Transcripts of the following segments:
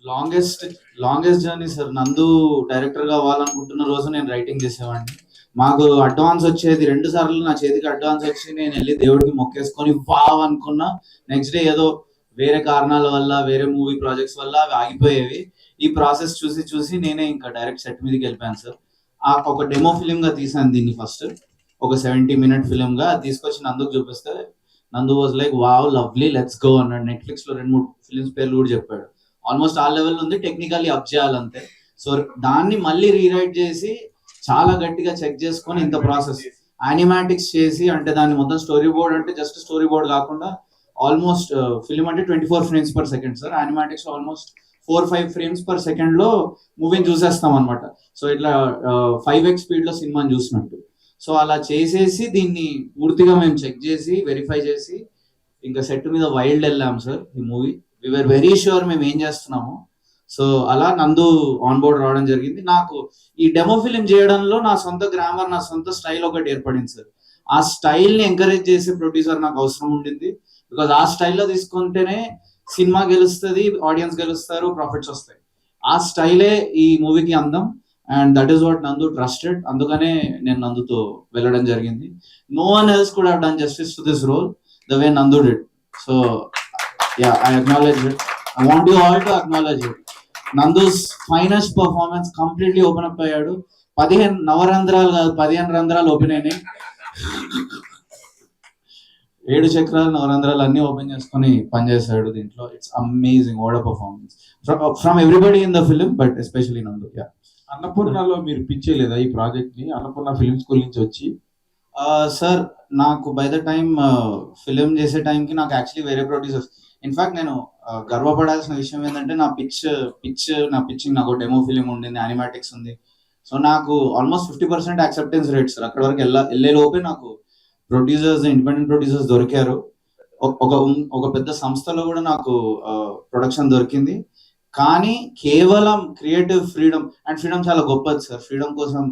Longest longest journey sir. నందు director గా అవ్వాలనుకుంటున్న రోజు నేను రైటింగ్ చేసేవాడిని. మాకు అడ్వాన్స్ వచ్చేది 2 సార్లు నా చేతికి అడ్వాన్స్ వచ్చి నేను వెళ్ళి దేవుడికి మొక్కేసుకొని వావ్ అనుకున్నా. నెక్స్ట్ డే ఏదో వేరే కారణాల వల్ల వేరే మూవీ ప్రాజెక్ట్స్ వల్ల అవి ఆగిపోయేవి. ఈ ప్రాసెస్ చూసి చూసి నేనే ఇంకా డైరెక్ట్ సెట్ మీదకి వెళ్ళిపోయాను సార్. ఒక డెమో ఫిలిం గా తీసాను దీన్ని. ఫస్ట్ ఒక 70-minute ఫిలిం గా తీసుకొచ్చి నందుకు చూపిస్తే నందు was like wow lovely let's go అన్నాడు. నెట్ఫ్లిక్స్ లో 2-3 ఫిలిమ్స్ పేర్లు కూడా చెప్పాడు. ఆల్మోస్ట్ ఆ లెవెల్ ఉంది, టెక్నికల్లీ అప్ చేయాలంతే. సో దాన్ని మళ్ళీ రీరైట్ చేసి చాలా గట్టిగా చెక్ చేసుకొని ఇంత ప్రాసెస్ యానిమాటిక్స్ చేసి, అంటే దాన్ని మొత్తం స్టోరీ బోర్డ్ అంటే జస్ట్ స్టోరీ బోర్డ్ కాకుండా ఆల్మోస్ట్ ఫిల్మ్ అంటే 24 frames per second sir. Animatics almost 4-5 frames per second లో మూవీని చూసేస్తాం అనమాట. సో ఇట్లా 5x స్పీడ్ లో సినిమాని చూసినట్టు. సో అలా చేసేసి దీన్ని పూర్తిగా మేము చెక్ చేసి వెరిఫై చేసి ఇంకా సెట్ మీద వైల్డ్ వెళ్ళాం సార్. ఈ మూవీ వీఆర్ వెరీ ష్యూర్ మేము ఏం చేస్తున్నాము. సో అలా నందు ఆన్ బోర్డ్ రావడం జరిగింది. నాకు ఈ డెమో ఫిలిం చేయడంలో నా సొంత గ్రామర్, నా సొంత స్టైల్ ఒకటి ఏర్పడింది సార్. ఆ స్టైల్ ని ఎంకరేజ్ చేసే ప్రొడ్యూసర్ నాకు అవసరం ఉండింది. బికాజ్ ఆ స్టైల్లో తీసుకుంటేనే సినిమా గెలుస్తుంది, ఆడియన్స్ గెలుస్తారు, ప్రాఫిట్స్ వస్తాయి. ఆ స్టైలే ఈ మూవీకి అందం. And that is what Nandu trusted. అందుకనే నేను నందుతో వెళ్ళడం జరిగింది. No one else could have done justice to this role the way Nandu did. So yeah, I acknowledge it. I want you all to acknowledge it. Nandu's finest performance. Completely open up అయ్యాడు. 15 నవరంధ్రాలు కాదు, 15 రంధ్రాలు open అయినాయి. 7 చక్రాలు నవరంధ్రాలు అన్ని open చేసుకొని పనిచేశాడు దీంట్లో. It's amazing. What a performance from everybody in the film, but especially నందు. యా. అన్నపూర్ణలో మీరు పిచ్ చేయలేదా ఈ ప్రాజెక్ట్ ని? అన్నపూర్ణ ఫిల్మ్ స్కూల్ నుంచి వచ్చి సార్ నాకు బై ద టైమ్ ఫిలిం చేసే టైంకి నాకు యాక్చువల్లీ వేరే ప్రొడ్యూసర్స్, ఇన్ఫాక్ట్ నేను గర్వపడాల్సిన విషయం ఏంటంటే నా పిచ్చింగ్ నాకు డెమో ఫిలిం ఉండింది, యానిమాటిక్స్ ఉంది. సో నాకు ఆల్మోస్ట్ 50% యాక్సెప్టెన్స్ రేట్ సార్. అక్కడ వరకు వెళ్ళే లోపే నాకు ప్రొడ్యూసర్స్, ఇండిపెండెంట్ ప్రొడ్యూసర్స్ దొరికారు. ఒక పెద్ద సంస్థలో కూడా నాకు ప్రొడక్షన్ దొరికింది. కానీ కేవలం క్రియేటివ్ ఫ్రీడమ్, అండ్ ఫ్రీడమ్ చాలా గొప్పది సార్. ఫ్రీడమ్ కోసం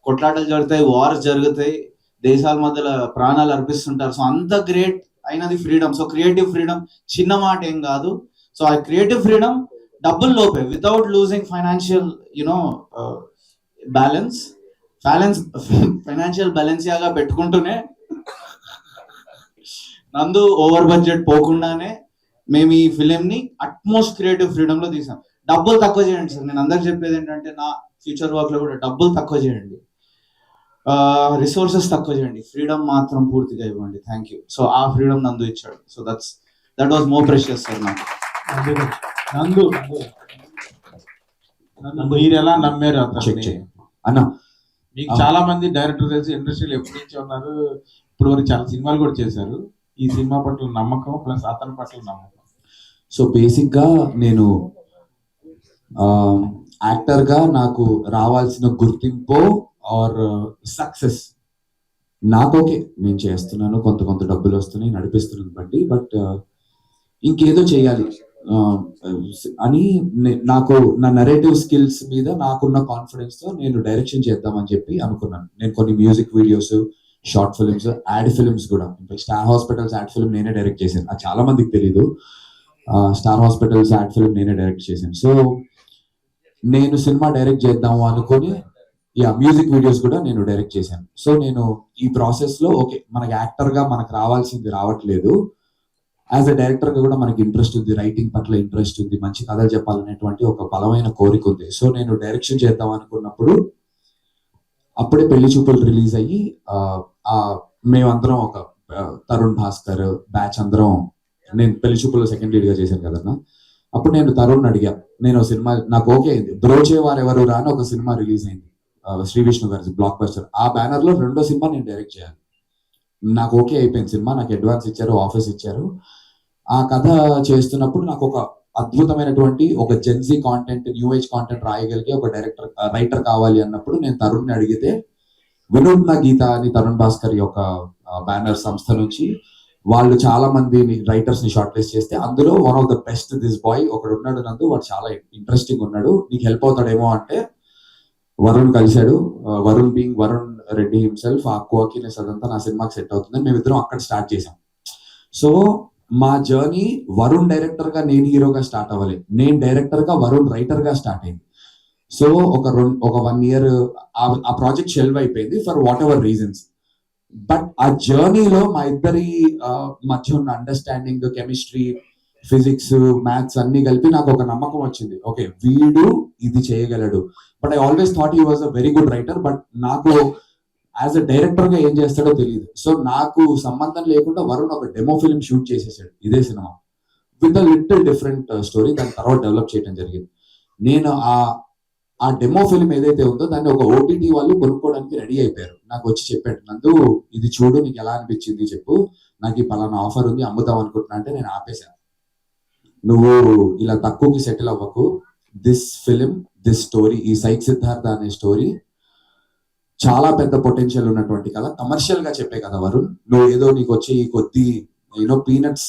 కొట్లాటలు జరుగుతాయి, వార్స్ జరుగుతాయి, దేశాల మధ్యలో ప్రాణాలు అర్పిస్తుంటారు. సో అంత గ్రేట్ అయినది ఫ్రీడమ్. సో క్రియేటివ్ ఫ్రీడమ్ చిన్న మాట ఏం కాదు. సో ఆ క్రియేటివ్ ఫ్రీడమ్ డబ్బులు లోపే, without losing financial balance financial బ్యాలెన్సియాగా పెట్టుకుంటూనే నందు ఓవర్ బడ్జెట్ పోకుండానే మేము ఈ ఫిలిం ని అట్మోస్ట్ క్రియేటివ్ ఫ్రీడమ్ లో తీసాం. డబ్బులు తక్కువ చేయండి సార్. నేను అందరికి చెప్పేది ఏంటంటే నా ఫ్యూచర్ వర్క్ లో కూడా డబ్బులు తక్కువ చేయండి, రిసోర్సెస్ తక్కువ చేయండి, ఫ్రీడమ్ మాత్రం పూర్తిగా ఇవ్వండి. Thank you. సో ఆ ఫ్రీడమ్ నందు ఇచ్చాడు. So that was more precious sir నాకు. నందు మీరు ఎలా నమ్మారు అన్న? మీకు చాలా మంది డైరెక్టర్ తెలిసి ఇండస్ట్రీలో ఎప్పటి నుంచి ఉన్నారు, ఇప్పుడు వరకు చాలా సినిమాలు కూడా చేశారు. ఈ సినిమా పట్ల నమ్మకం ప్లస్ అతని పట్ల నమ్మకం. సో బేసిక్ గా నేను యాక్టర్ గా నాకు రావాల్సిన గుర్తింపు ఆర్ సక్సెస్ నాకు ఓకే, నేను చేస్తున్నాను, కొంత డబ్బులు వస్తున్నాయి, నడిపిస్తున్నాను బట్టి, బట్ ఇంకేదో చేయాలి అని నాకు నా నరేటివ్ స్కిల్స్ మీద నాకున్న కాన్ఫిడెన్స్ తో నేను డైరెక్షన్ చేద్దామని చెప్పి అనుకున్నాను. నేను కొన్ని music videos, short films, ad films కూడా, స్టార్ హాస్పిటల్స్ యాడ్ ఫిల్మ్ నేనే డైరెక్ట్ చేశాను. అది చాలా మందికి తెలీదు. స్టార్ హాస్పిటల్స్ యాడ్ ఫిల్మ్ నేనే డైరెక్ట్ చేశాను. సో నేను సినిమా డైరెక్ట్ చేద్దాము అనుకొని మ్యూజిక్ వీడియోస్ కూడా నేను డైరెక్ట్ చేశాను. సో నేను ఈ ప్రాసెస్ లో ఓకే, మనకి యాక్టర్ గా మనకు రావాల్సింది రావట్లేదు, యాజ్ అ డైరెక్టర్ గా కూడా మనకి ఇంట్రెస్ట్ ఉంది, రైటింగ్ పట్ల ఇంట్రెస్ట్ ఉంది, మంచి కథలు చెప్పాలనేటువంటి ఒక బలమైన కోరిక ఉంది. సో నేను డైరెక్షన్ చేద్దాం అనుకున్నప్పుడు అప్పుడే పెళ్లి చూపులు రిలీజ్ అయ్యి మేమందరం ఒక తరుణ్ భాస్కర్ బ్యాచ్ అందరం, నేను పెళ్లి చూపుల్లో సెకండ్ లీడ్ గా చేశాను కదన్నా. అప్పుడు నేను తరుణ్ అడిగా, నేను సినిమా నాకు ఓకే అయింది, బ్రోచే వారెవరు రా అని ఒక సినిమా రిలీజ్ అయింది, శ్రీ విష్ణు గారి బ్లాక్ బస్టర్. ఆ బ్యానర్ లో 2వ సినిమా నేను డైరెక్ట్ చేయాలి. నాకు ఓకే అయిపోయింది సినిమా, నాకు అడ్వాన్స్ ఇచ్చారు, ఆఫీస్ ఇచ్చారు. ఆ కథ చేస్తున్నప్పుడు నాకు ఒక అద్భుతమైనటువంటి ఒక Gen Z content, new age content రాయగలిగే ఒక రైటర్ కావాలి అన్నప్పుడు నేను తరుణ్ని అడిగితే వినూత్న గీత అని తరుణ్ భాస్కర్ యొక్క బ్యానర్ సంస్థ నుంచి వాళ్ళు చాలా మంది రైటర్స్ ని షార్ట్ లిస్ట్ చేస్తే అందులో one of the best this boy ఒకడు ఉన్నాడు నందు, వాడు చాలా ఇంట్రెస్టింగ్ ఉన్నాడు, నీకు హెల్ప్ అవుతాడేమో అంటే వరుణ్ కలిశాడు. వరుణ్ బీయింగ్ వరుణ్ రెడ్డి హిమ్సెల్ఫ్, ఆ కోకినెస్ అదంతా నా సినిమాకి సెట్ అవుతుందని మేమిద్దరం అక్కడ స్టార్ట్ చేసాం. సో మా జర్నీ వరుణ్ డైరెక్టర్ గా నేను హీరోగా స్టార్ట్ అవ్వలేదు, నేను డైరెక్టర్ గా వరుణ్ రైటర్ గా స్టార్ట్ అయింది. సో ఒక 1 year ఆ ప్రాజెక్ట్ షెల్వ్ అయిపోయింది for what ever reasons. But ఆ జర్నీలో మా ఇద్దరి మధ్య ఉన్న అండర్స్టాండింగ్, కెమిస్ట్రీ, ఫిజిక్స్, మ్యాథ్స్ అన్ని కలిపి నాకు ఒక నమ్మకం వచ్చింది, ఓకే వీడు ఇది చేయగలడు. But I always thought he was a very good writer, but నాకు యాజ్ అ డైరెక్టర్ గా ఏం చేస్తాడో తెలియదు. సో నాకు సంబంధం లేకుండా వరుణ్ ఒక డెమో ఫిల్మ్ షూట్ చేసేసాడు ఇదే cinema with a little different story. దాని తర్వాత డెవలప్ చేయడం జరిగింది. నేను ఆ డెమో ఫిల్మ్ ఏదైతే ఉందో దాన్ని ఒక ఓటీటీ వాళ్ళు కొనుక్కోవడానికి రెడీ అయిపోయారు. నాకు వచ్చి చెప్పాడు, నందు ఇది చూడు నీకు ఎలా అనిపించింది చెప్పు, నాకు ఈ పలానా ఆఫర్ ఉంది అమ్ముతాం అనుకుంటున్నా అంటే నేను ఆపేశాను. నువ్వు ఇలా తక్కువకి సెటిల్ అవ్వకు, దిస్ ఫిలిం, దిస్ స్టోరీ, ఈ సైక్ సిద్ధార్థ అనే స్టోరీ చాలా పెద్ద పొటెన్షియల్ ఉన్నటువంటి కథ, కమర్షియల్ గా చెప్పే కదా వరుణ్. నువ్వు ఏదో నీకు వచ్చి ఈ కొద్ది పీనట్స్,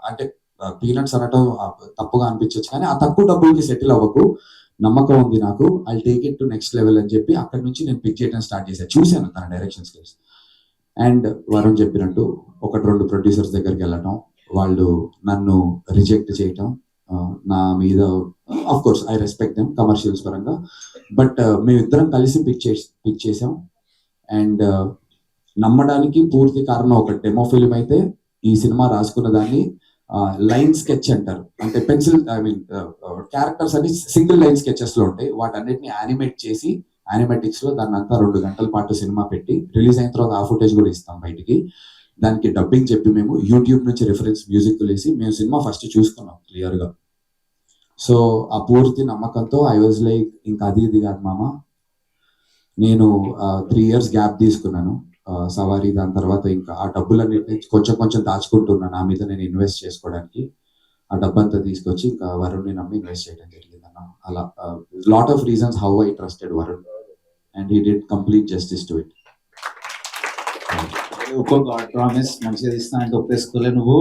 అంటే పీనట్స్ అనటం తప్పుగా అనిపించవచ్చు కానీ ఆ తక్కువ డబ్బులకి సెటిల్ అవ్వకు, నమ్మకం ఉంది నాకు, I take it to next level అని చెప్పి అక్కడి నుంచి నేను పిక్ చేయడం స్టార్ట్ చేశాను. చూశాను తన డైరెక్షన్ స్కిల్స్. అండ్ వరుణ్ చెప్పినట్టు 1-2 ప్రొడ్యూసర్స్ దగ్గరికి వెళ్ళటం, వాళ్ళు నన్ను రిజెక్ట్ చేయటం, నా మీద of course I respect them commercials పరంగా, బట్ మేమిద్దరం కలిసి పిక్ చేసాం. అండ్ నమ్మడానికి పూర్తి కారణం ఒక డెమో ఫిల్మ్ అయితే, ఈ సినిమా రాసుకున్న దాన్ని లైన్ స్కెచ్ అంటారు, అంటే పెన్సిల్ క్యారెక్టర్స్ అన్ని సింగిల్ లైన్ స్కెచెస్ లో ఉంటాయి, వాటన్నిటిని యానిమేట్ చేసి యానిమేటిక్స్ లో దాన్ని అంతా 2 గంటల పాటు సినిమా పెట్టి రిలీజ్ అయిన తర్వాత ఆ ఫుటేజ్ కూడా ఇస్తాం బయటికి. దానికి డబ్బింగ్ చెప్పి మేము యూట్యూబ్ నుంచి రిఫరెన్స్ మ్యూజిక్ వేసి మేము సినిమా ఫస్ట్ చూసుకున్నాం క్లియర్ గా. సో ఆ పూర్తి నమ్మకంతో ఐ వాజ్ లైక్, ఇంకా అది ఇది కాదు మామ, నేను 3 years గ్యాప్ తీసుకున్నాను సవారీ, దాని తర్వాత ఇంకా ఆ డబ్బులన్నిటిని కొంచెం కొంచెం దాచుకుంటున్నాను నా మీద నేను ఇన్వెస్ట్ చేసుకోవడానికి. ఆ డబ్బంతా తీసుకొచ్చి ఇంకా వరుణ్ని నమ్మి ఇన్వెస్ట్ చేయడం జరిగింది అన్న. అలా lot of reasons how I trusted Varun and he did complete justice to it. ఒక్కొక్క ప్రామిస్ మంచిగా ఇస్తా అంటే ఒప్పేసుకోలే నువ్వు.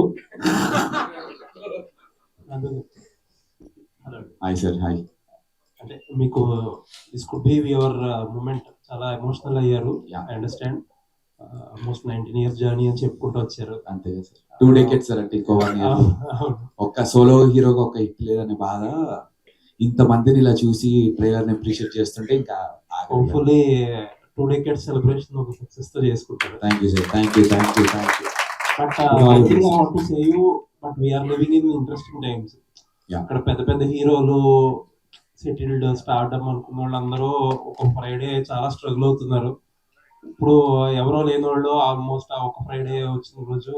Hi sir, hi. అంటే మీకు this could be your moment, చాలా ఎమోషనల్ అయ్యారు. I understand. Almost 19 years journey అని చెప్పుకుంటూ వచ్చారు. అంతే సార్, 2 decades సార్, అంటే ఇంకో 1 year. ఒక్క సోలో హీరోగా ఒక హిట్ లేదనే బాధ, ఇంత మందిని ఇలా చూసి ట్రైలర్ ని అప్రిషియేట్ చేస్తుంటే ఇంకా హోప్ఫుల్లీ 2 decades సెలబ్రేషన్ ఒక సక్సెస్ తో చేసుకుంటారు. Thank you sir, thank you. But I think I want to say you, but we are living in interesting times. అక్కడ పెద్ద పెద్ద హీరోలు సెటిల్డ్ స్టార్డమ్ అనుకున్న వాళ్ళందరూ ఒక ఫ్రైడే చాలా స్ట్రగుల్ అవుతున్నారు. ఇప్పుడు ఎవరో లేని వాళ్ళు ఆల్మోస్ట్ ఒక ఫ్రైడే వచ్చిన రోజు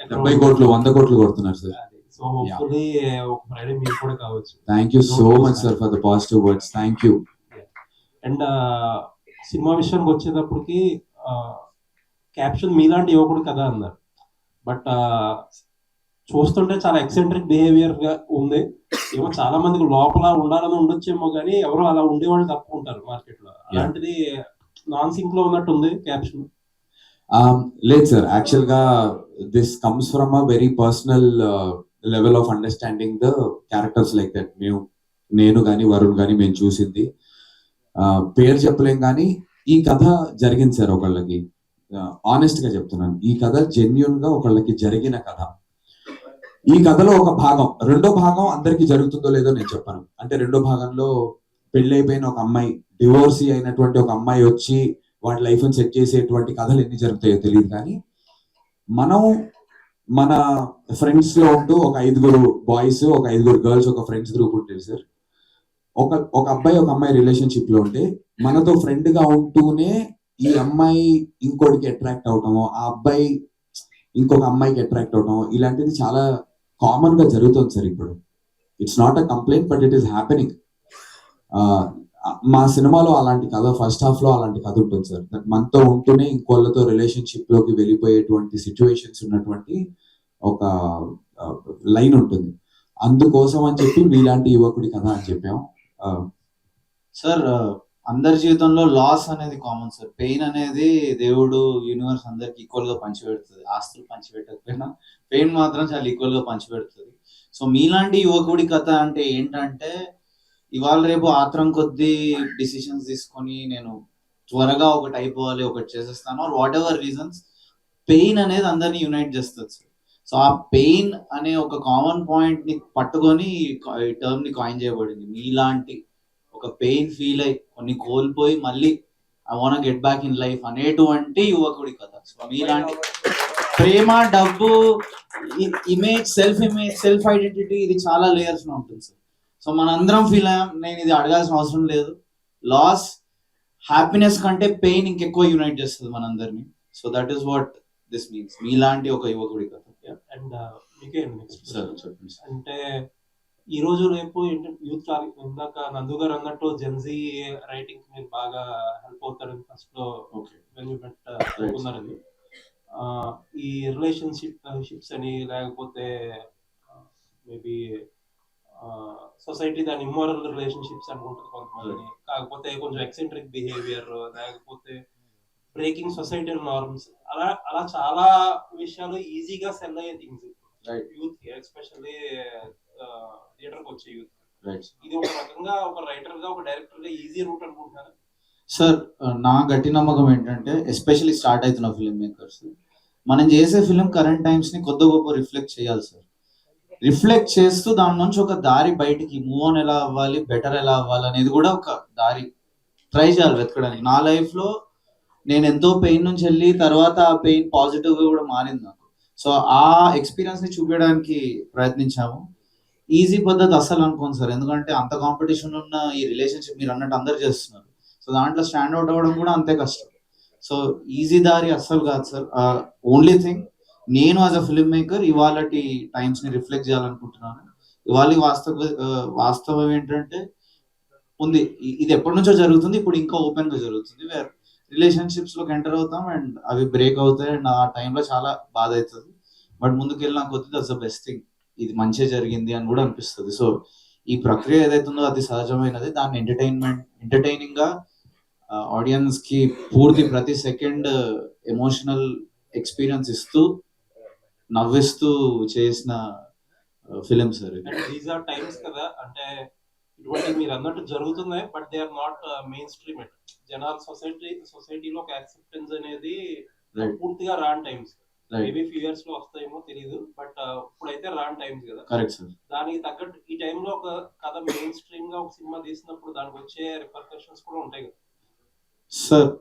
70 కోట్లు 100 కోట్లు కొడుతున్నారు సార్. సో హోప్ఫుల్లీ ఒక ఫ్రైడే మీరు కూడా కావచ్చు. Thank you so much sir for the positive words. Thank you. And cinema విషయానికి వచ్చేటప్పటికి క్యాప్షన్ మీలాంటి యువకుడు కదా అన్నారు. బట్ చూస్తుంటే చాలా ఎక్సెంట్రిక్ బిహేవియర్ గా ఉంది. ఏమో చాలా మందికి లోపల ఉండాలని ఉండొచ్చేమో కానీ ఎవరో అలా ఉండేవాళ్ళు తక్కువ ఉంటారు మార్కెట్ లో. అలాంటిది నాన్ సింక్ లో ఉన్నట్టు ఉంది క్యాప్షన్. లేదు సార్, యాక్చువల్ గా this comes from a very personal level of understanding the characters like that. నేను కానీ వరుణ్ కానీ మేము చూసింది, పేరు చెప్పలేం కానీ ఈ కథ జరిగింది సార్ ఒకళ్ళకి. ఆనెస్ట్ గా చెప్తున్నాను, ఈ కథ జెన్యూన్ గా ఒకళ్ళకి జరిగిన కథ. ఈ కథలో ఒక భాగం, రెండో భాగం అందరికి జరుగుతుందో లేదో నేను చెప్పాను. అంటే రెండో భాగంలో పెళ్లి అయిపోయిన ఒక అమ్మాయి, డివోర్సీ అయినటువంటి ఒక అమ్మాయి వచ్చి వాడి లైఫ్ ని సెట్ చేసేటువంటి కథలు ఎన్ని జరుగుతాయో తెలియదు. కానీ మనం మన ఫ్రెండ్స్ లో ఉంటూ ఒక 5 బాయ్స్, ఒక 5 గర్ల్స్, ఒక ఫ్రెండ్స్ గ్రూప్ ఉంటుంది సార్. ఒక అబ్బాయి ఒక అమ్మాయి రిలేషన్షిప్ లో ఉంటే మనతో ఫ్రెండ్ గా ఉంటూనే ఈ అమ్మాయి ఇంకోటికి అట్రాక్ట్ అవటము, ఆ అబ్బాయి ఇంకొక అమ్మాయికి అట్రాక్ట్ అవటం, ఇలాంటిది చాలా కామన్ గా జరుగుతుంది సార్ ఇప్పుడు. It's not a complaint but it is happening. మా సినిమాలో అలాంటి కథ, ఫస్ట్ హాఫ్ లో అలాంటి కథ ఉంటుంది సార్. మనతో ఉంటూనే ఇంకోళ్ళతో రిలేషన్షిప్ లోకి వెళ్ళిపోయేటువంటి సిచ్యువేషన్స్ ఉన్నటువంటి ఒక లైన్ ఉంటుంది. అందుకోసం అని చెప్పి మీలాంటి యువకుడి కథ అని చెప్పాం సార్. అందరి జీవితంలో లాస్ అనేది కామన్ సార్. పెయిన్ అనేది దేవుడు, యూనివర్స్ అందరికి ఈక్వల్ గా పంచిపెడుతుంది. ఆస్తులు పంచిపెట్టకపోయినా పెయిన్ మాత్రం చాలా ఈక్వల్ గా పంచిపెడుతుంది. సో మీలాంటి యువకుడి కథ అంటే ఏంటంటే, ఇవాళ రేపు ఆత్రం కొద్దీ డిసిషన్స్ తీసుకొని నేను త్వరగా ఒకటి అయిపోవాలి, ఒకటి చేసేస్తాను, or whatever reasons, pain అనేది అందరినీ యునైట్ చేస్తుంది సార్. సో ఆ పెయిన్ అనే ఒక కామన్ పాయింట్ ని పట్టుకొని ఈ టర్మ్ ని కాయిన్ చేయబడింది. మీలాంటి ఒక పెయిన్ ఫీల్ అయ్యి కొన్ని కోల్పోయి మళ్ళీ I want get back in life అనేటువంటి యువకుడి కథ. సో మీలాంటి ప్రేమ, డబ్బు, ఇమేజ్, సెల్ఫ్ ఐడెంటిటీ, ఇది చాలా లేయర్స్ లో ఉంటుంది సార్. సో మనందరం ఫీల్ అయ్యాం. నేను ఇది అడగాల్సిన అవసరం లేదు. లాస్ హ్యాపీనెస్ కంటే పెయిన్ ఇంకెక్కువ యునైట్ చేస్తుంది మనందరినీ. So that is what this means. మీలాంటి ఒక యువకుడి కథ. అండ్ మీకే నెక్స్ట్ సార్ చెప్పండి సార్. అంటే ఈ రోజు రేపు యూత్ ఇందాక నందు గారు అన్నట్టు జెన్జీ రైటింగ్ మీరు బాగా హెల్ప్ అవుతారని ఫస్ట్ లో అనుకున్నారని. ఈ రిలేషన్షిప్స్ అని లేకపోతే మేబీ సొసైటీ దాని ఇమ్మోరల్ రిలేషన్షిప్స్ అనుకుంటుంది కొంతమంది, కాకపోతే కొంచెం ఎక్సెంట్రిక్ బిహేవియర్, లేకపోతే బ్రేకింగ్ సొసైటల్ నార్మ్స్, అలా అలా చాలా విషయాలు ఈజీగా సెల్ అయ్యే థింగ్స్ యూత్ కి, ఎస్పెషల్లీ థియేటర్ కి వచ్చే యూత్. ఇది ఒక రకంగా ఒక రైటర్ గా ఒక డైరెక్టర్ గా ఈజీ రూట్ అనుకుంటున్నారు సార్. నా గట్టి నమ్మకం ఏంటంటే ఎస్పెషల్లీ స్టార్ట్ అవుతున్న ఫిల్మ్ మేకర్స్ మనం చేసే ఫిల్మ్ కరెంట్ టైమ్స్ ని కొద్ది గొప్ప రిఫ్లెక్ట్ చేయాలి సార్. రిఫ్లెక్ట్ చేస్తూ దాని నుంచి ఒక దారి బయటికి మూవ్ ఆన్ ఎలా అవ్వాలి, బెటర్ ఎలా అవ్వాలి అనేది కూడా ఒక దారి ట్రై చేయాలి వెతకడానికి. నా లైఫ్ లో నేను ఎంతో పెయిన్ నుంచి వెళ్ళి తర్వాత ఆ పెయిన్ పాజిటివ్ గా కూడా మారింది నాకు. సో ఆ ఎక్స్పీరియన్స్ ని చూపించడానికి ప్రయత్నించాము. ఈజీ పద్ధతి అస్సలు అనుకోను సార్, ఎందుకంటే అంత కాంపిటీషన్ ఉన్న ఈ రిలేషన్షిప్ మీరు అన్నట్టు అందరు చేస్తున్నారు. సో దాంట్లో స్టాండ్ అవుట్ అవ్వడం కూడా అంతే కష్టం. సో ఈజీ దారి అస్సలు కాదు సార్. ఓన్లీ థింగ్, నేను యాజ్ అ ఫిల్మ్ మేకర్ ఇవాళ టైమ్స్ ని రిఫ్లెక్ట్ చేయాలనుకుంటున్నాను. ఇవాళ వాస్తవం ఏంటంటే ఉంది, ఇది ఎప్పటి నుంచో జరుగుతుంది, ఇప్పుడు ఇంకా ఓపెన్ గా జరుగుతుంది. వేర్ రిలేషన్షిప్స్ లోకి ఎంటర్ అవుతాం అండ్ అవి బ్రేక్ అవుతాయి అండ్ ఆ టైంలో చాలా బాధ అవుతుంది. బట్ ముందుకు వెళ్ళిన కొద్ది దట్స్ ద బెస్ట్ థింగ్, ఇది మంచిగా జరిగింది అని కూడా అనిపిస్తుంది. సో ఈ ప్రక్రియ ఏదైతుందో అది సహజమైనది. దాన్ని ఎంటర్టైనింగ్ గా ఆడియన్స్ కి పూర్తి ప్రతి సెకండ్ ఎమోషనల్ ఎక్స్పీరియన్స్ ఇస్తూ నవ్విస్తూ చేసిన film sir. These are times కదా, అంటే ఇటువంటి మీరు అన్నట్టు జరుగుతున్నాయి, but they are not mainstream. జనాల సొసైటీలో ఒక యాక్సెప్టెన్స్ అనేది పూర్తిగా రాన్ టైమ్స్. మేబీ ఫ్యూ ఇయర్స్ లో వస్తాయేమో తెలియదు, బట్ ఇప్పుడైతే రాన్ టైమ్స్ కదా. Correct sir. దానికి తగ్గట్టు ఈ టైంలో ఒక కథ మెయిన్ స్ట్రీమ్ గా ఒక సినిమా తీసినప్పుడు దానికి వచ్చే రిపర్కషన్స్ కూడా ఉంటాయి కదా sir.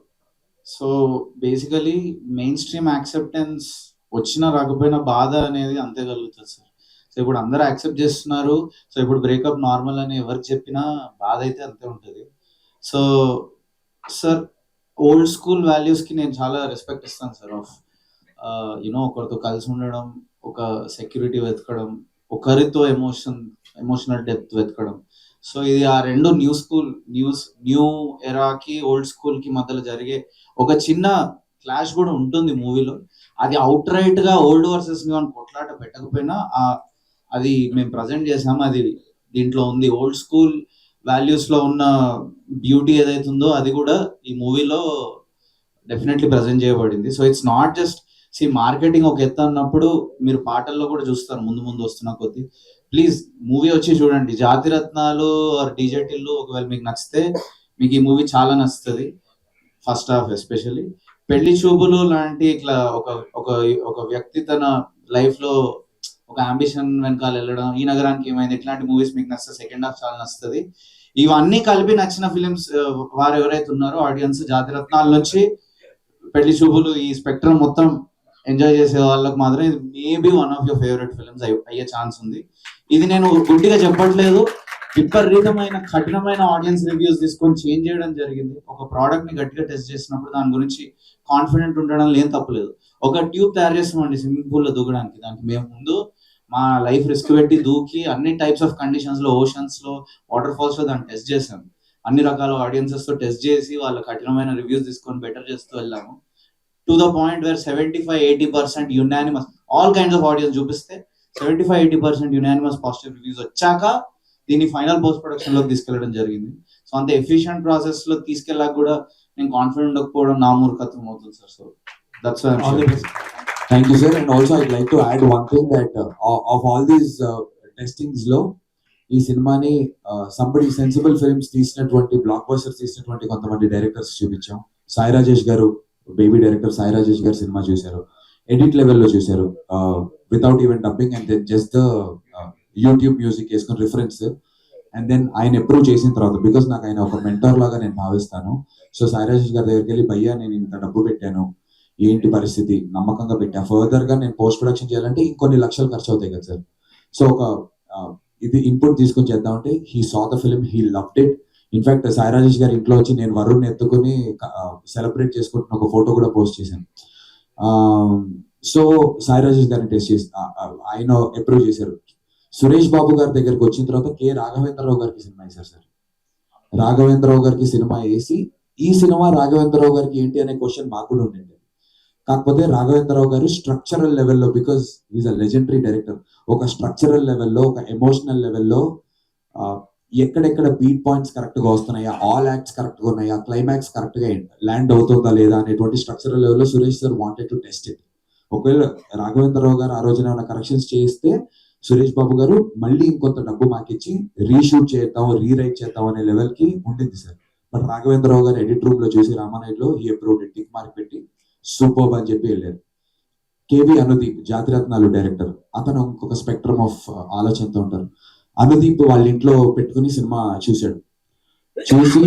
So basically main stream acceptance వచ్చినా రాకపోయినా బాధ అనేది అంతే కలుగుతుంది సార్. సో ఇప్పుడు అందరూ యాక్సెప్ట్ చేస్తున్నారు, సో ఇప్పుడు బ్రేకప్ నార్మల్ అని ఎవరికి చెప్పినా బాధ అయితే అంతే ఉంటుంది. So sir old school values కి నేను చాలా రెస్పెక్ట్ ఇస్తాను సార్. ఆఫ్ యూనో ఒకరితో కలిసి ఉండడం, ఒక సెక్యూరిటీ వెతకడం, ఒకరితో ఎమోషనల్ డెప్త్ వెతకడం. సో ఇది ఆ రెండు న్యూ ఎరాకి ఓల్డ్ స్కూల్ కి మధ్యలో జరిగే ఒక చిన్న క్లాష్ కూడా ఉంటుంది మూవీలో. అది అవుట్ రైట్ గా ఓల్డ్ వర్సెస్ న్యూ అని కొట్లాట పెట్టకపోయినా అది మేము ప్రజెంట్ చేసాము, అది దీంట్లో ఉంది. ఓల్డ్ స్కూల్ వాల్యూస్ లో ఉన్న బ్యూటీ ఏదైతుందో అది కూడా ఈ మూవీలో డెఫినెట్లీ ప్రజెంట్ చేయబడింది. So it's not just marketing ఒక ఎత్తు అన్నప్పుడు మీరు పాటల్లో కూడా చూస్తారు ముందు వస్తున్న కొద్ది. ప్లీజ్ మూవీ వచ్చి చూడండి. జాతిరత్నాలు ఆర్ డీజే టిల్లు ఒకవేళ మీకు నచ్చితే మీకు ఈ మూవీ చాలా నచ్చుతుంది. ఫస్ట్ హాఫ్ ఎస్పెషల్లీ పెళ్లి చూపులు లాంటి ఇట్లా ఒక వ్యక్తి తన లైఫ్ లో ఒక అంబిషన్ వెనకాల వెళ్ళడం, ఈ నగరానికి ఏమైంది, ఇట్లాంటి మూవీస్ మీకు నచ్చితే సెకండ్ హాఫ్ చాలా నచ్చుతుంది. ఇవన్నీ కలిపి నచ్చిన ఫిలిమ్స్ వారు ఎవరైతే ఉన్నారో ఆడియన్స్, జాతిరత్నాల నుంచి పెళ్లి చూపులు, ఈ స్పెక్ట్రమ్ మొత్తం ఎంజాయ్ చేసే వాళ్ళకి మాత్రం ఇది maybe one of your favourite films అయ్యే ఛాన్స్ ఉంది. ఇది నేను గుడ్డిగా చెప్పట్లేదు, విపరీతమైన కఠినమైన ఆడియన్స్ రివ్యూస్ తీసుకొని చేంజ్ చేయడం జరిగింది. ఒక ప్రోడక్ట్ ని గట్టిగా టెస్ట్ చేసినప్పుడు దాని గురించి కాన్ఫిడెంట్ ఉండడం ఏం తప్పలేదు. ఒక ట్యూబ్ తయారు చేస్తామండి స్విమ్మింగ్ పూల్ లో దూకడానికి, దానికి మేము ముందు మా లైఫ్ రిస్క్ పెట్టి దూకి అన్ని టైప్స్ ఆఫ్ కండిషన్స్ లో, ఓషన్స్ లో, వాటర్ ఫాల్స్ లో దాన్ని టెస్ట్ చేసాము. అన్ని రకాల ఆడియన్సెస్ తో టెస్ట్ చేసి వాళ్ళ కఠినమైన రివ్యూస్ తీసుకొని బెటర్ చేస్తూ వెళ్ళాము. To the point where 75-80% unanimous, all kinds of audience చూపిస్తే 75-80% యునానిమస్ పాజిటివ్ రివ్యూస్ వచ్చాక దీన్ని ఫైనల్ పోస్ట్ ప్రొడక్షన్ లోకి తీసుకెళ్లడం జరిగింది. సో అంత ఎఫిషియెంట్ ప్రాసెస్ లో తీసుకెళ్ళాక కూడా నేను కాన్ఫిడెంట్ ఉండకపోవడం నా మూర్ఖత్వం అవుతుంది sir. So that's why I am Thank you, sir. And also, I'd like to add one thing that of all these testings లో ఈ సినిమాని సంబడి సెన్సిబుల్ ఫిల్మ్స్ తీసినటువంటి బ్లాక్ బస్టర్స్ తీసినటువంటి కొంతమంది డైరెక్టర్స్ చూపించాం. సాయి రాజేష్ గారు, బేబీ డైరెక్టర్ సాయి రాజేష్ గారు సినిమా చూశారు. ఎడిట్ లెవెల్లో చూశారు, without even dubbing, and then just the YouTube music వేసుకుని రిఫరెన్స్, అండ్ దెన్ ఆయన అప్రూవ్ చేసిన తర్వాత, బికాస్ నాకు ఆయన ఒక మెంటర్ లాగా నేను భావిస్తాను. సో సాయి రాజేష్ గారి దగ్గరికి వెళ్ళి, భయ్యా నేను ఇంత డబ్బు పెట్టాను, ఏంటి పరిస్థితి, నమ్మకంగా పెట్టా, ఫర్దర్ గా నేను పోస్ట్ ప్రొడక్షన్ చేయాలంటే ఇంకొన్ని లక్షలు ఖర్చు అవుతాయి కదా సార్. సో ఒక ఇది ఇన్పుట్ తీసుకొని చేద్దామంటే he saw the film, he loved it. In fact Sai Rajesh గారి ఇంట్లో వచ్చి నేను వరుణ్ ఎత్తుకుని సెలబ్రేట్ చేసుకుంటున్న ఒక ఫోటో కూడా పోస్ట్ చేశాను. సో సాయి రాజేష్ గారిని టెస్ట్ చేసి ఆయన అప్రూవ్ చేశారు. సురేష్ బాబు గారి దగ్గరికి వచ్చిన తర్వాత కె రాఘవేంద్రరావు గారికి సినిమా వేశారు సార్. రాఘవేంద్రరావు గారికి సినిమా వేసి, ఈ సినిమా రాఘవేంద్రరావు గారికి ఏంటి అనే క్వశ్చన్ మాకు కూడా ఉండింది. కాకపోతే రాఘవేంద్రరావు గారు స్ట్రక్చరల్ లెవెల్లో, because is a legendary director, ఒక స్ట్రక్చరల్ లెవెల్లో, ఒక ఎమోషనల్ లెవెల్లో ఎక్కడెక్కడ బీట్ పాయింట్స్ కరెక్ట్ గా వస్తున్నాయా, ఆల్ యాక్ట్స్ కరెక్ట్ గా ఉన్నాయా, క్లైమాక్స్ కరెక్ట్ గా ల్యాండ్ అవుతుందా లేదా అనేటువంటి స్ట్రక్చరల్ లెవెల్లో Suresh sir wanted to test it. ఒకవేళ రాఘవేంద్రరావు గారు ఆ రోజున ఏమైనా కరెక్షన్స్ చేస్తే సురేష్ బాబు గారు మళ్ళీ ఇంకొంత డబ్బు మాకిచ్చి రీషూట్ చేద్దాం, రీరైట్ చేద్దాం అనే లెవెల్ కి ఉండింది సార్. బట్ రాఘవేంద్రరావు గారు ఎడిట్ రూమ్ లో చూసి రామానాయుడులో ఈ అప్రూవ్డ్ టిక్ మార్క్ పెట్టి సూపర్బ్ అని చెప్పి వెళ్ళారు. కేవి అనుదీప్ జాతిరత్నాలు డైరెక్టర్, అతను ఇంకొక స్పెక్ట్రమ్ ఆఫ్ ఆలోచనతో ఉంటారు. అనుదీప్ వాళ్ళ ఇంట్లో పెట్టుకుని సినిమా చూశాడు. చూసి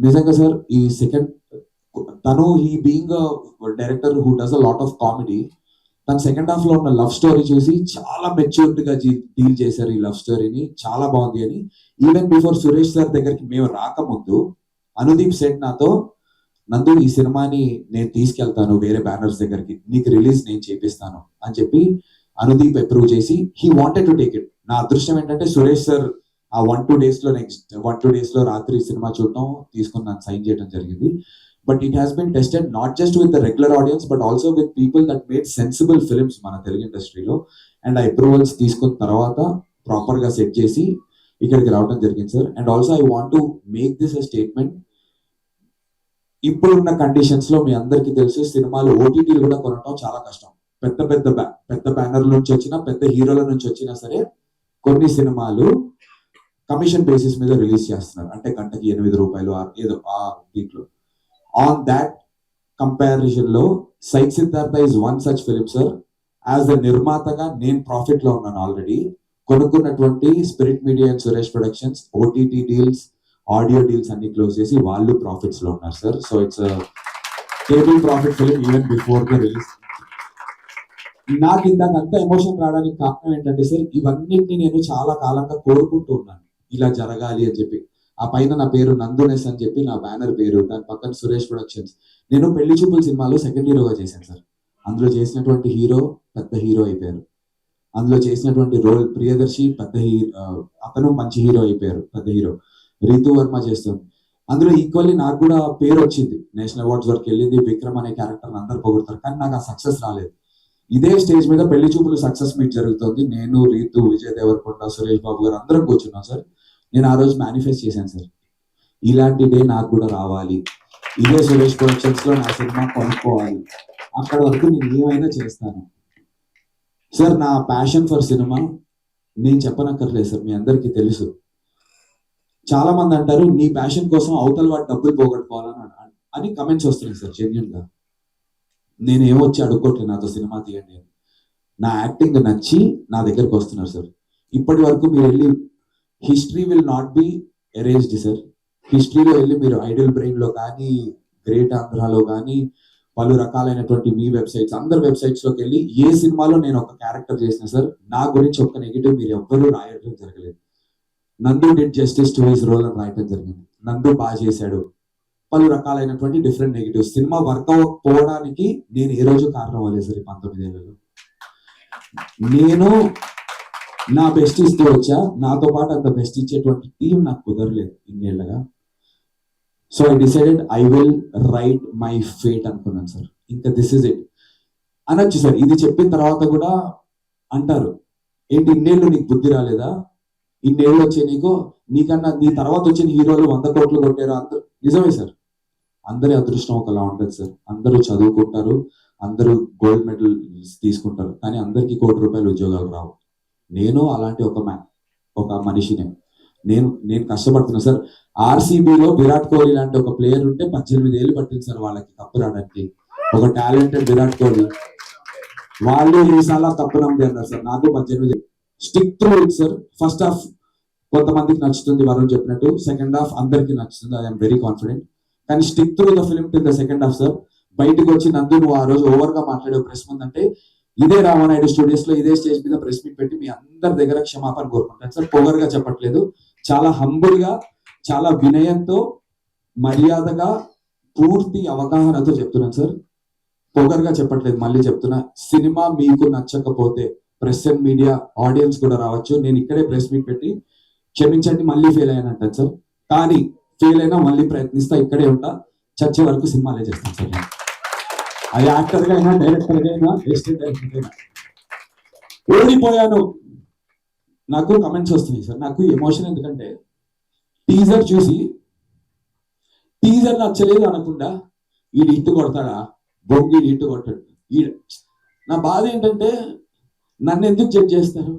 నిజంగా సార్ ఈ సెకండ్ తను he being director who does a lot of comedy, తన సెకండ్ హాఫ్ లో ఉన్న లవ్ స్టోరీ చూసి చాలా మెచ్యూర్డ్ గా డీల్ చేశారు ఈ లవ్ స్టోరీని, చాలా బాగుంది అని. ఈవెన్ బిఫోర్ సురేష్ సార్ దగ్గరికి మేము రాకముందు అనుదీప్ సెట్ నాతో, నందు ఈ సినిమాని నేను తీసుకెళ్తాను వేరే బ్యానర్స్ దగ్గరికి, నీకు రిలీజ్ నేను చేపిస్తాను అని చెప్పి అనుదీప్ అప్రూవ్ చేసి he wanted to take it. నా అదృష్టం ఏంటంటే సురేష్ సార్ ఆ 1-2 days లో నెక్స్ట్ 1-2 days లో రాత్రి సినిమా చూడటం, తీసుకుని నాకు సైన్ చేయడం జరిగింది. But it has been tested not just with the regular audience but also with people that made sensible films మన తెలుగు ఇండస్ట్రీలో. అండ్ ఆ అప్రూవల్స్ తీసుకున్న తర్వాత ప్రాపర్ గా సెట్ చేసి ఇక్కడికి రావడం జరిగింది sir. And also I want to make this a statement, ఇప్పుడున్న కండిషన్స్ లో మీ అందరికీ తెలుసు సినిమాలు ఓటీటీలు కూడా కొనడం చాలా కష్టం. పెద్ద బ్యానర్ల నుంచి వచ్చినా, పెద్ద హీరోల నుంచి వచ్చినా సరే కొన్ని సినిమాలు కమిషన్ బేసిస్ మీద రిలీజ్ చేస్తున్నారు. అంటే గంటకి 8 రూపాయలు ఏదో ఆ దీంట్లో. ఆన్ దాట్ కంపారిజన్ లో సైట్ Siddhartha is one such film sir. As the నిర్మాతగా నేను ప్రాఫిట్ లో ఉన్నాను ఆల్రెడీ. కొనుక్కున్నటువంటి Spirit Media and Suresh Productions OTT deals, audio deals అన్ని క్లోజ్ చేసి వాళ్ళు ప్రాఫిట్స్ లో ఉన్నారు sir. So it's table profit film even before the release. నాకు ఇందాక అంత ఎమోషన్ రావడానికి కారణం ఏంటంటే సార్, ఇవన్నింటినీ నేను చాలా కాలంగా కోరుకుంటూ ఉన్నాను ఇలా జరగాలి అని చెప్పి. ఆ పైన నా పేరు నందునెస్ అని చెప్పి నా బ్యానర్ పేరు, దాని పక్కన సురేష్ ప్రొడక్షన్స్. నేను పెళ్లి చూపుల సినిమాలో సెకండ్ హీరోగా చేశాను సార్. అందులో చేసినటువంటి హీరో పెద్ద హీరో అయిపోయారు. అందులో చేసినటువంటి రోల్ ప్రియదర్శి పెద్ద అతను మంచి హీరో అయిపోయారు, పెద్ద హీరో. రీతు వర్మ చేస్తుంది. అందులో ఈక్వల్లీ నాకు కూడా పేరు వచ్చింది, నేషనల్ అవార్డ్స్ వరకు వెళ్ళింది. విక్రమ్ అనే క్యారెక్టర్ అందరు పొగుడతారు, కానీ నాకు ఆ సక్సెస్ రాలేదు. ఇదే స్టేజ్ మీద పెళ్లి చూపులు సక్సెస్ మీట్ జరుగుతుంది. నేను, రీతు, విజయ్ దేవరకొండ, సురేష్ బాబు గారు అందరం కూర్చున్నాం సార్. నేను ఆ రోజు మేనిఫెస్ట్ చేశాను సార్, ఇలాంటి డే నాకు కూడా రావాలి, ఇదే సురేష్ ప్రొడక్షన్స్ లో నా సినిమా కొనుక్కోవాలి, అక్కడ వరకు నేను ఏమైనా చేస్తాను సార్. నా ప్యాషన్ ఫర్ సినిమా నేను చెప్పనక్కర్లేదు సార్, మీ అందరికీ తెలుసు. చాలా మంది అంటారు నీ ప్యాషన్ కోసం అవతల వాటి డబ్బులు పోగొట్టుకోవాలని అని కమెంట్స్ వస్తున్నాయి సార్. జెన్యూన్ గా నేను ఏమొచ్చి అడుక్కోవట్లేదు నాతో సినిమా తీయండి అని. నా యాక్టింగ్ నచ్చి నా దగ్గరకు వస్తున్నారు సార్. ఇప్పటి వరకు మీరు వెళ్ళి history will not be erased sir. హిస్టరీలో వెళ్ళి మీరు ఐడల్ బ్రెయిన్ లో కానీ, గ్రేట్ ఆంధ్రాలో కానీ, పలు రకాలైనటువంటి మీ వెబ్సైట్స్, అందరు వెబ్సైట్స్ లోకి వెళ్ళి ఏ సినిమాలో నేను ఒక క్యారెక్టర్ చేసిన సార్ నా గురించి ఒక్క నెగిటివ్ మీరు ఎవ్వరూ రాయడం జరగలేదు. Nandu did justice to his role అని రాయటం జరిగింది. నందు బాగా చేశాడు, పలు రకాలైనటువంటి డిఫరెంట్ నెగిటివ్స్. సినిమా వర్క్ అవ్వకపోవడానికి నేను ఏ రోజు కారణం అవ్వలేదు సార్. 19 ఏళ్ళలో నేను నా బెస్ట్ ఇస్తూ వచ్చా, నాతో పాటు అంత బెస్ట్ ఇచ్చేటువంటి టీం నాకు కుదరలేదు ఇన్నేళ్ళగా. So I decided I will write my fate అనుకున్నాను సార్. ఇంకా దిస్ ఇస్ ఇట్ అనొచ్చు సార్. ఇది చెప్పిన తర్వాత కూడా అంటారు ఏంటి ఇన్నేళ్ళు నీకు బుద్ధి రాలేదా, ఇన్నేళ్ళు వచ్చే నీకన్నా నీ తర్వాత వచ్చిన హీరోలు 100 కోట్లు కొట్టారు. అందరూ నిజమే సార్, అందరి అదృష్టం ఒకలా ఉంటుంది సార్. అందరూ చదువుకుంటారు, అందరూ గోల్డ్ మెడల్ తీసుకుంటారు, కానీ అందరికీ ₹1 కోటి ఉద్యోగాలు రావు. నేను అలాంటి ఒక మనిషినే. నేను కష్టపడుతున్నా సార్. ఆర్సీబీలో విరాట్ కోహ్లీ లాంటి ఒక ప్లేయర్ ఉంటే 18 ఏళ్ళు పట్టింది సార్ వాళ్ళకి కప్పు రావడానికి. ఒక టాలెంటెడ్ విరాట్ కోహ్లీ వాళ్ళు ఈసారి తప్పు నమ్మి అన్నారు సార్. నాకు 18 stick through it sir. First half కొంతమందికి నచ్చుతుంది వరుణ్ చెప్పినట్టు, సెకండ్ హాఫ్ అందరికి నచ్చుతుంది, ఐఎమ్ వెరీ కాన్ఫిడెంట్. కానీ stick through the film till the second half sir. బయటకు వచ్చి నందు నువ్వు ఆ రోజు ఓవర్ గా మాట్లాడే ప్రెస్ ముందంటే ఇదే రామానాయుడు స్టూడియోస్ లో ఇదే స్టేజ్ మీద ప్రెస్ మీట్ పెట్టి మీ అందరి దగ్గర క్షమాపణ కోరుకుంటాను సార్. పొగరుగా చెప్పట్లేదు, చాలా హంబుల్ గా, చాలా వినయంతో, మర్యాదగా, పూర్తి అవగాహనతో చెప్తున్నాను సార్. పొగరుగా చెప్పట్లేదు, మళ్ళీ చెప్తున్నా. సినిమా మీకు నచ్చకపోతే ప్రెస్ అండ్ మీడియా ఆడియన్స్ కూడా రావచ్చు. నేను ఇక్కడే ప్రెస్ మీట్ పెట్టి క్షమించండి మళ్ళీ ఫెయిల్ అయ్యానంటాను సార్. కానీ ఫెయిల్ అయినా మళ్ళీ ప్రయత్నిస్తా, ఇక్కడే ఉంటా, చచ్చే వరకు సినిమాలే చేస్తాను సార్. అది యాక్టర్ గా అయినా, డైరెక్టర్ గా అయినా, అసిస్టెంట్ డైరెక్టర్ అయినా. ఓడిపోయాను నాకు కమెంట్స్ వస్తున్నాయి సార్. నాకు ఎమోషన్ ఎందుకంటే టీజర్ చూసి టీజర్ నచ్చలేదు అనకుండా ఈడు ఇట్టు కొడతాడా, బొంగి ఇట్టు కొట్టాడు ఈడ. నా బాధ ఏంటంటే నన్ను ఎందుకు జడ్జ్ చేస్తారు,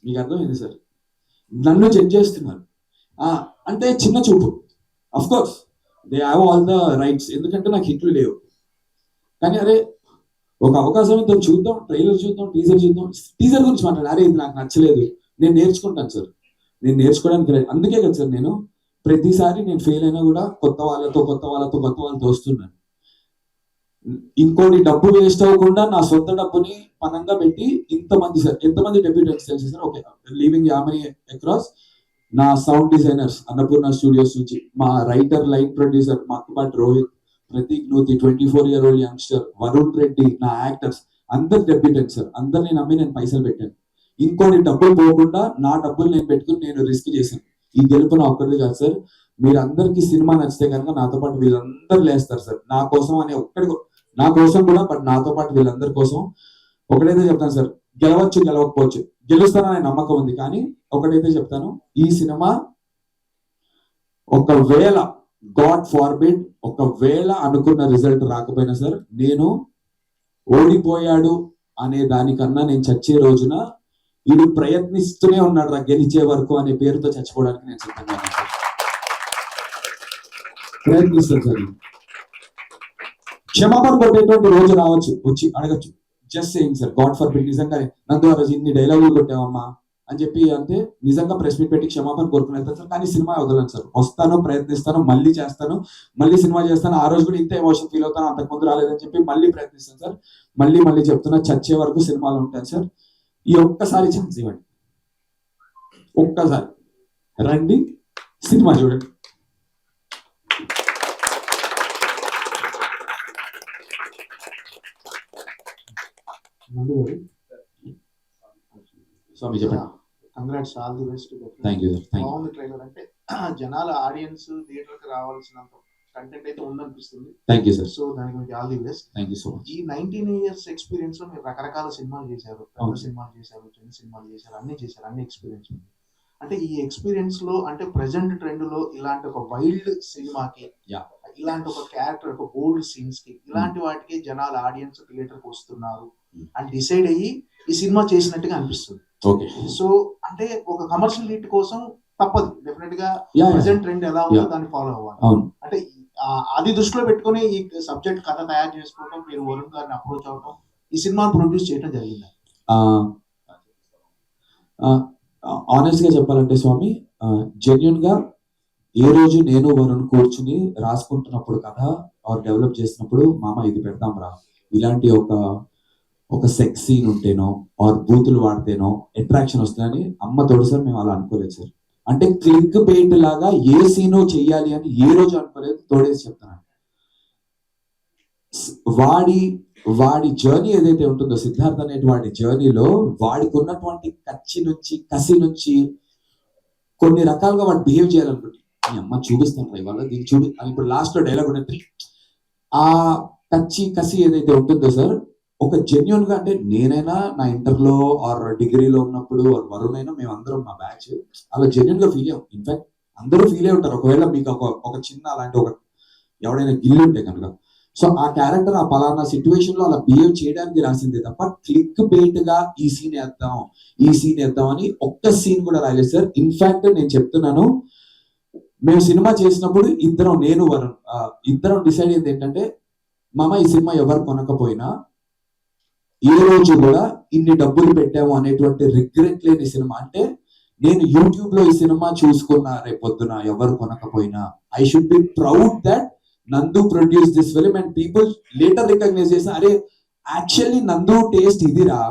మీకు అర్థమైంది సార్. నన్ను జడ్జ్ చేస్తున్నారు అంటే చిన్న చూపు. Of course they have all the rights, ఎందుకంటే నాకు హిట్లు లేవు. కానీ అరే ఒక అవకాశం ఇంత చూద్దాం, ట్రైలర్ చూద్దాం, టీజర్ చూద్దాం, టీజర్ గురించి మాట్లాడు. అరే ఇది నాకు నచ్చలేదు, నేను నేర్చుకుంటాను సార్. నేను నేర్చుకోవడానికి అందుకే కదా సార్ నేను ప్రతిసారి నేను ఫెయిల్ అయినా కూడా కొత్త వాళ్ళతో వస్తున్నాను. ఇంకోటి డబ్బు వేస్ట్ అవ్వకుండా నా సొంత డబ్బుని పనంగా పెట్టి ఇంతమంది సార్, ఎంతమంది డెబ్యూటెంట్స్ తెలుసు సార్. ఓకే, లీవింగ్ యామనీ అక్రాస్, నా సౌండ్ డిజైనర్స్ అన్నపూర్ణ స్టూడియోస్ నుంచి, మా writer line producer Makkupati Rohit, Prateek Nuthi 24-year-old youngster, Varun Reddy, నా యాక్టర్స్ అందరు డెబ్యూటెంట్స్ సార్. అందరిని నమ్మి నేను పైసలు పెట్టాను. ఇంకోటి డబ్బులు పోకుండా నా డబ్బులు నేను పెట్టుకుని నేను రిస్క్ చేశాను. ఈ గెలుపు నా ఒక్కరిది కాదు సార్. మీరందరికీ సినిమా నచ్చితే కనుక నాతో పాటు వీళ్ళందరూ లేస్తారు సార్. నా కోసం అనే నా కోసం కూడా, బట్ నాతో పాటు వీళ్ళందరి కోసం. ఒకటైతే చెప్తాను సార్, గెలవచ్చు గెలవకపోవచ్చు, గెలుస్తాననే నమ్మకం ఉంది. కానీ ఒకటైతే చెప్తాను, ఈ సినిమా ఒకవేళ గాడ్ ఫార్బిడ్ ఒకవేళ అనుకున్న రిజల్ట్ రాకపోయినా సార్, నేను ఓడిపోయాడు అనే దానికన్నా నేను చచ్చే రోజున వీడు ప్రయత్నిస్తూనే ఉన్నాడు రా గెలిచే వరకు అనే పేరుతో చచ్చిపోవడానికి నేను సిద్ధంగా ఉన్నాను. ప్రయత్నిస్తాను సార్. క్షమాపణ కొట్టేటువంటి రోజు రావచ్చు, వచ్చి అడగచ్చు, just saying sir God forbid నిజంగా నందు ఆ రోజు ఇన్ని డైలాగులు కొట్టావమ్మా అని చెప్పి అంటే నిజంగా ప్రెస్ మీట్ పెట్టి క్షమాపణ కోరుకుని వెళ్తాను సార్. కానీ సినిమా వదలను సార్. వస్తాను, ప్రయత్నిస్తాను, మళ్ళీ చేస్తాను, మళ్ళీ సినిమా చేస్తాను. ఆ రోజు కూడా ఇంత ఎమోషన్ ఫీల్ అవుతాను, అంతకుముందు రాలేదని చెప్పి మళ్ళీ ప్రయత్నిస్తాను సార్. మళ్ళీ చెప్తున్నా, చచ్చే వరకు సినిమాలో ఉంటాను సార్. ఈ ఒక్కసారి ఛాన్స్ ఇవ్వండి, ఒక్కసారి రండి, సినిమా చూడండి. స్వామి చెప్పండి. Congrats, all the best. Thank you sir. బాగుంది ట్రైలర్. అంటే జనాల ఆడియన్స్ థియేటర్ కి రావాల్సినంత కంటెంట్ అయితే ఉందనిపిస్తుంది. Thank you sir. సో దానికి మీకు all the best. Thank you so much. ఈ 19 years ఎక్స్పీరియన్స్ లో మీరు రకరకాల సినిమాలు చేశారు, పెద్ద సినిమాలు చేశారు, చిన్న సినిమాలు చేశారు, అన్ని ఎక్స్పీరియన్స్ ఉంది. అంటే ఈ ఎక్స్పీరియన్స్ లో అంటే ప్రెసెంట్ ట్రెండ్ లో ఇలాంటి ఒక వైల్డ్ సినిమాకి, ఇలాంటి ఒక క్యారెక్టర్, ఒక బోల్డ్ సీన్స్ కి, ఇలాంటి వాటికి జనాల ఆడియన్స్ థియేటర్ కి వస్తున్నారు అని డిసైడ్ అయ్యి ఈ సినిమా చేసినట్టుగా అనిపిస్తుంది. సో అంటే ఒక కమర్షియల్ హిట్ కోసం తప్పదు, డెఫినెట్ గా ప్రెసెంట్ ట్రెండ్ ఎలా ఉందో దాన్ని ఫాలో అవ్వాలి. అంటే అది దృష్టిలో పెట్టుకుని ఈ సబ్జెక్ట్ కథ తయారు చేసుకోవడం, మీరు వరుణ్ గారిని అప్రోచ్ అవడం, ఈ సినిమాను ప్రొడ్యూస్ చేయడం జరిగింది. ఆనెస్ట్ గా చెప్పాలంటే స్వామి, జెన్యున్ గా ఏ రోజు నేను వరుణ్ కూర్చుని రాసుకుంటున్నప్పుడు కథ ఆర్ డెవలప్ చేసినప్పుడు మామ ఇది పెడతాం రా, ఇలాంటి ఒక సెక్స్ సీన్ ఉంటేనో ఆర్ బూతులు వాడితేనో అట్రాక్షన్ వస్తుందని అమ్మ తోడు సార్ మేము అలా అనుకోలేదు సార్. అంటే క్లిక్ బెయిట్ లాగా ఏ సీనో చెయ్యాలి అని ఏ రోజు అనుకోలేదు. తోడేసి చెప్తున్నాను, వాడి జర్నీ ఏదైతే ఉంటుందో, సిద్ధార్థ్ అనే వాడి జర్నీలో వాడికి ఉన్నటువంటి కసి నుంచి కొన్ని రకాలుగా వాడు బిహేవ్ చేయాలనుకుంటే అమ్మ చూపిస్తాను ఇవాళ దీన్ని చూపి అని ఇప్పుడు లాస్ట్ లో డైలాగ్ ఉన్నది. ఆ కసి ఏదైతే ఉంటుందో సార్, ఒక జెన్యున్ గా, అంటే నేనైనా నా ఇంటర్లో ఆర్ డిగ్రీలో ఉన్నప్పుడు వరుణ్ అయినా మేమందరం మా బ్యాచ్ అలా జెన్యున్ గా ఫీల్ అయ్యాం. ఇన్ఫాక్ట్ అందరూ ఫీల్ అయి ఉంటారు. ఒకవేళ మీకు ఒక చిన్న అలాంటి ఎవడైనా గిల్లు ఉంటే కనుక, సో ఆ క్యారెక్టర్ ఆ పలానా సిచ్యువేషన్ లో అలా బిహేవ్ చేయడానికి రాసిందే తప్ప క్లిక్ బెయిట్ గా ఈ సీన్ వేద్దాం అని ఒక్క సీన్ కూడా రాయలేదు సార్. ఇన్ఫాక్ట్ నేను చెప్తున్నాను, మేము సినిమా చేసినప్పుడు నేను వరుణ్ ఇద్దరం డిసైడ్ అయింది ఏంటంటే, మామ ఈ సినిమా ఎవరు కొనకపోయినా ఏ రోజు కూడా ఇన్ని డబ్బులు పెట్టాము అనేటువంటి రిగ్రెట్ లేని సినిమా. అంటే నేను యూట్యూబ్ లో ఈ సినిమా చూసుకున్నా రేపొద్దున ఎవరు కొనకపోయినా I should be proud that Nandu produce this film and people later recognize చేసిన అరే యాక్చువల్లీ నందు టేస్ట్ ఇదిరా,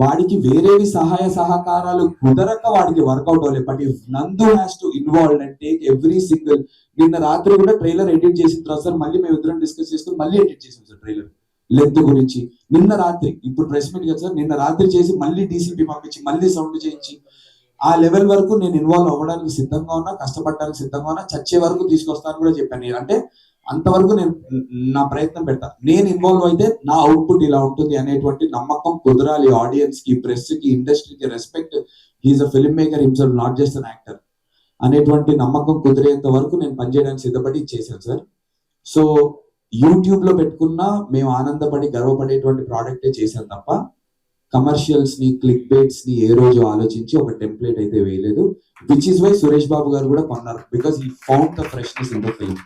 వాడికి వేరేవి సహాయ సహకారాలు కుదరక వాడికి వర్కౌట్ అవ్వలేదు. బట్ ఇఫ్ నందు has to involve and take every single. నిన్న రాత్రి కూడా ట్రైలర్ ఎడిట్ చేసిన తర్వాత సార్ మళ్ళీ మేము ఇద్దరం డిస్కస్ చేసుకుని మళ్ళీ ఎడిట్ చేసాం సార్ ట్రైలర్ లెంత్ గురించి. నిన్న రాత్రి ఇప్పుడు ప్రెస్ మీట్ కదా సార్, నిన్న రాత్రి చేసి మళ్ళీ డీసీపీ పంపించి మళ్ళీ సౌండ్ చేయించి ఆ లెవెల్ వరకు నేను ఇన్వాల్వ్ అవ్వడానికి సిద్ధంగా ఉన్నా, కష్టపడడానికి సిద్ధంగా ఉన్నా, చచ్చే వరకు తీసుకొస్తాను కూడా చెప్పాను. అంటే అంతవరకు నేను నా ప్రయత్నం పెడతా. నేను ఇన్వాల్వ్ అయితే నా అవుట్పుట్ ఇలా ఉంటుంది అనేటువంటి నమ్మకం కుదరాలి ఆడియన్స్ కి, ప్రెస్ కి, ఇండస్ట్రీకి. Respect, he's a filmmaker himself, not just an actor అనేటువంటి నమ్మకం కుదిరేంత వరకు నేను పనిచేయడానికి సిద్ధపడి చేశాను సార్. సో యూట్యూబ్ లో పెట్టుకున్నా మేము ఆనందపడి గర్వపడేటువంటి ప్రోడక్టే చేశాను తప్ప కమర్షియల్స్ ని, క్లిక్ బైట్స్ ని ఏ రోజు ఆలోచించి ఒక టెంప్లెట్ అయితే వేయలేదు. Which is why Suresh Babu గారు కూడా కొన్నారు, because he found the freshness in the film.